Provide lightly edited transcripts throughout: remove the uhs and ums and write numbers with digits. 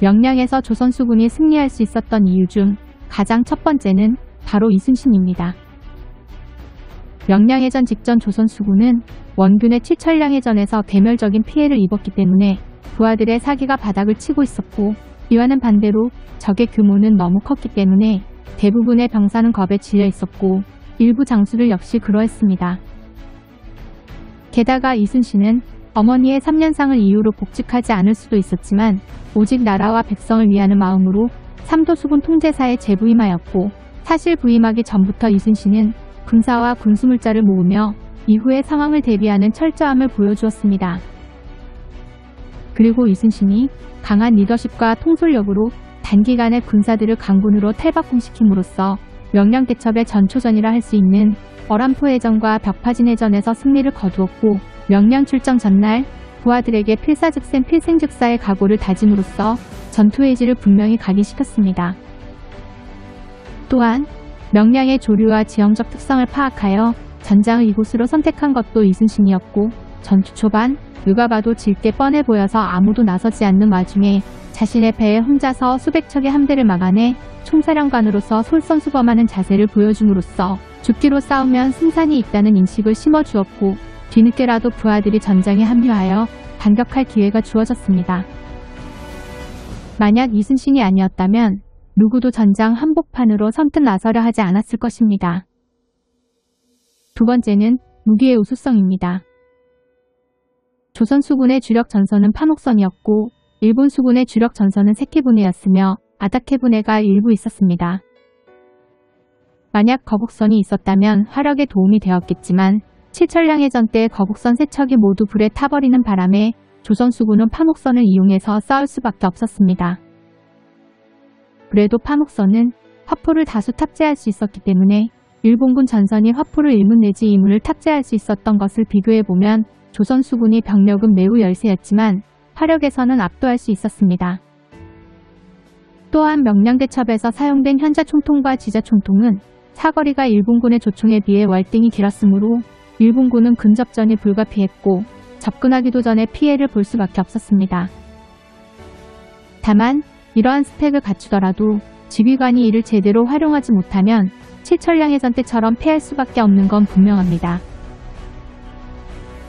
명량에서 조선수군이 승리할 수 있었던 이유 중 가장 첫 번째는 바로 이순신입니다. 명량해전 직전 조선수군은 원균의 칠천량해전에서 괴멸적인 피해를 입었기 때문에 부하들의 사기가 바닥을 치고 있었고, 이와는 반대로 적의 규모는 너무 컸기 때문에 대부분의 병사는 겁에 질려 있었고 일부 장수들 역시 그러했습니다. 게다가 이순신은 어머니의 3년상을 이유로 복직하지 않을 수도 있었지만 오직 나라와 백성을 위하는 마음으로 삼도수군 통제사에 재부임하였고, 사실 부임하기 전부터 이순신은 군사와 군수물자를 모으며 이후의 상황을 대비하는 철저함을 보여주었습니다. 그리고 이순신이 강한 리더십과 통솔력으로 단기간에 군사들을 강군으로 탈바꿈시킴으로써 명량대첩의 전초전이라 할 수 있는 어람포해전과 벽파진해전에서 승리를 거두었고, 명량 출정 전날 부하들에게 필사즉생 필생즉사의 각오를 다짐으로써 전투의 의지를 분명히 각인시켰습니다. 또한 명량의 조류와 지형적 특성을 파악하여 전장을 이곳으로 선택한 것도 이순신이었고, 전투 초반 누가 봐도 질 게 뻔해 보여서 아무도 나서지 않는 와중에 자신의 배에 혼자서 수백 척의 함대를 막아내 총사령관으로서 솔선수범하는 자세를 보여줌으로써 죽기로 싸우면 승산이 있다는 인식을 심어주었고, 뒤늦게라도 부하들이 전장에 합류하여 반격할 기회가 주어졌습니다. 만약 이순신이 아니었다면 누구도 전장 한복판으로 선뜻 나서려 하지 않았을 것입니다. 두 번째는 무기의 우수성입니다. 조선 수군의 주력 전선은 판옥선이었고, 일본 수군의 주력 전선은 세케부네였으며 아다케부네가 일부 있었습니다. 만약 거북선이 있었다면 화력에 도움이 되었겠지만 칠천량해전 때 거북선 3척이 모두 불에 타버리는 바람에 조선 수군은 판옥선을 이용해서 싸울 수밖에 없었습니다. 그래도 판옥선은 화포를 다수 탑재할 수 있었기 때문에 일본군 전선이 화포를 1문 내지 2문을 탑재할 수 있었던 것을 비교해보면 조선 수군이 병력은 매우 열세였지만 화력에서는 압도할 수 있었습니다. 또한 명량대첩에서 사용된 현자총통과 지자총통은 사거리가 일본군의 조총에 비해 월등히 길었으므로 일본군은 근접전이 불가피했고 접근하기도 전에 피해를 볼 수밖에 없었습니다. 다만 이러한 스펙을 갖추더라도 지휘관이 이를 제대로 활용하지 못하면 칠천량해전 때처럼 패할 수밖에 없는 건 분명합니다.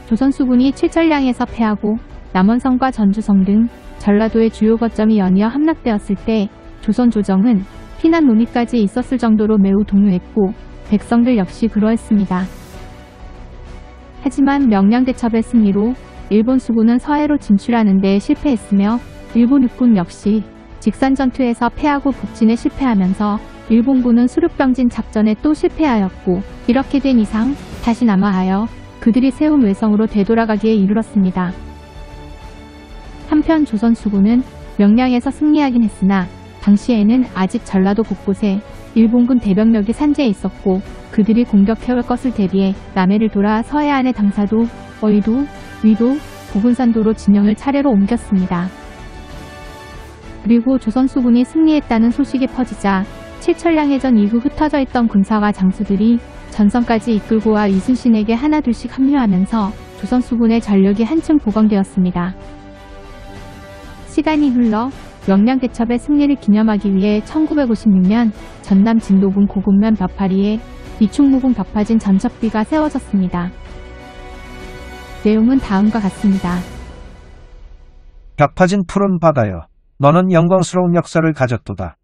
조선수군이 칠천량에서 패하고 남원성과 전주성 등 전라도의 주요 거점이 연이어 함락되었을 때 조선 조정은 피난 논의까지 있었을 정도로 매우 동요했고 백성들 역시 그러했습니다. 하지만 명량대첩의 승리로 일본 수군은 서해로 진출하는 데 실패했으며 일본 육군 역시 직선전투에서 패하고 북진에 실패하면서 일본군은 수륙병진 작전에 또 실패하였고, 이렇게 된 이상 다시 남하하여 그들이 세운 외성으로 되돌아가기에 이르렀습니다. 한편 조선 수군은 명량에서 승리하긴 했으나 당시에는 아직 전라도 곳곳에 일본군 대병력이 산재해 있었고 그들이 공격해올 것을 대비해 남해를 돌아 서해안의 당사도, 어이도, 위도, 고군산도로 진영을 차례로 옮겼습니다. 그리고 조선 수군이 승리했다는 소식이 퍼지자 칠천량해전 이후 흩어져 있던 군사와 장수들이 전선까지 이끌고 와 이순신에게 하나둘씩 합류하면서 조선 수군의 전력이 한층 보강되었습니다. 시간이 흘러 명량대첩의 승리를 기념하기 위해 1956년 전남 진도군 고군면 벽파리에 이충무궁 벽파진 전첩비가 세워졌습니다. 내용은 다음과 같습니다. 벽파진 푸른 바다여, 너는 영광스러운 역사를 가졌도다.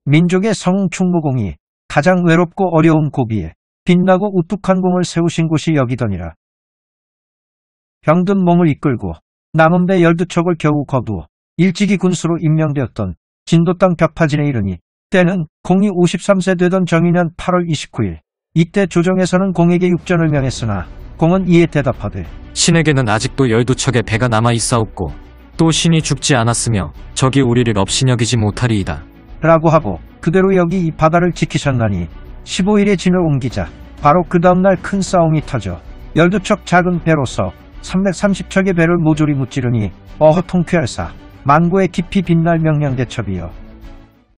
민족의 성웅 충무공이 가장 외롭고 어려운 고비에 빛나고 우뚝한 공을 세우신 곳이 여기더니라. 병든 몸을 이끌고 남은 배 12척을 겨우 거두어 일찍이 군수로 임명되었던 진도 땅 벽파진에 이르니 때는 공이 53세 되던 정인년 8월 29일 이때 조정에서는 공에게 육전을 명했으나 공은 이에 대답하되 신에게는 아직도 12척의 배가 남아있사옵고 또 신이 죽지 않았으며 적이 우리를 없이 여기지 못하리이다 라고 하고 그대로 여기 이 바다를 지키셨나니 15일에 진을 옮기자 바로 그 다음날 큰 싸움이 터져 12척 작은 배로서 330척의 배를 모조리 무찌르니 어허 통쾌할사 만고의 깊이 빛날 명량대첩이여